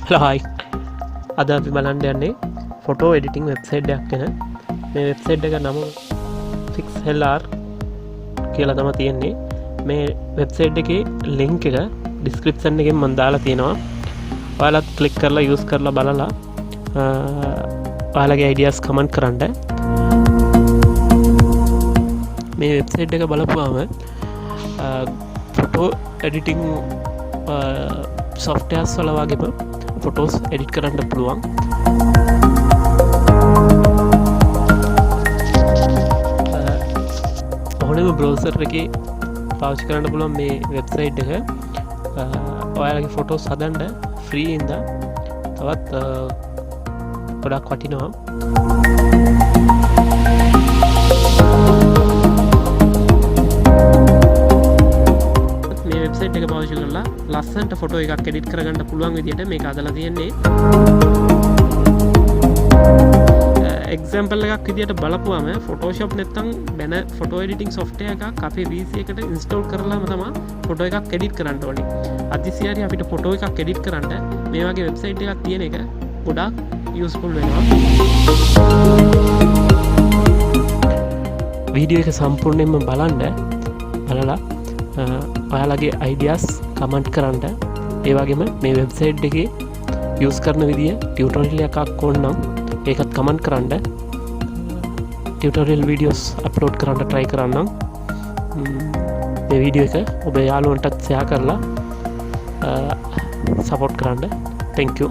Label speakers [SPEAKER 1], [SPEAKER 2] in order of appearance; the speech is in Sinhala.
[SPEAKER 1] Hello hi. අද අපි බලන්න යන්නේ ෆොටෝ එඩිටිංగ్ වෙබ්සයිට් එකක් ගැන. මේ වෙබ්සයිට් එක නම Sinhala කියලා තමයි තියෙන්නේ. මේ වෙබ්සයිට් එකේ link එක description එකෙන් මම දාලා තියෙනවා. ඔයාලත් click කරලා use කරලා බලලා ඔයාලගේ ideas comment කරන්න. මේ වෙබ්සයිට් එක බලපුවාම ෆොටෝ එඩිටිංగ్ softwares වල වගේම ෆොටෝස් එඩිට් කරන්න පුළුවන්. ඕනම බ්‍රවුසර් එකේ පාවිච්චි කරන්න පුළුවන් මේ වෙබ්සයිට් එක. ඔයාලගේ ෆොටෝස් හදන්න ෆ්‍රී ඉඳලා තවත් ගොඩක් වටිනවා. මේ වෙබ්සයිට් එක පාවිච්චි කරලා ලස්සනට ෆොටෝ එකක් එඩිට් කරගන්න පුළුවන් විදිහට මේක හදලා තියෙන්නේ. එක්සැම්පල් එකක් විදිහට බලපුවාම Photoshop නැත්නම් වෙන ෆොටෝ එඩිටිං software එකක් අපේ PC එකට install කරලාම තමයි ෆොටෝ එකක් එඩිට් කරන්න ඕනේ. අදිසියාරි අපිට ෆොටෝ එකක් එඩිට් කරන්න මේ වගේ වෙබ්සයිට් එකක් තියෙන එක ගොඩාක් යූස්ෆුල් වෙනවා. වීඩියෝ එක සම්පූර්ණයෙන්ම බලලා ඔයාලගේ අයිඩියස් කමෙන්ට් කරන්න. ඒ වගේම මේ වෙබ්සයිට් එකේ යූස් කරන විදිය ටියුටෝරියල් එකක් ඕන නම් ඒකත් කමෙන්ට් කරන්න. ටියුටෝරියල් වීඩියෝස් අප්ලෝඩ් කරන්න try කරන්නම්. මේ වීඩියෝ එක ඔබේ යාළුවන්ටත් share කරලා සපෝට් කරන්න. Thank you.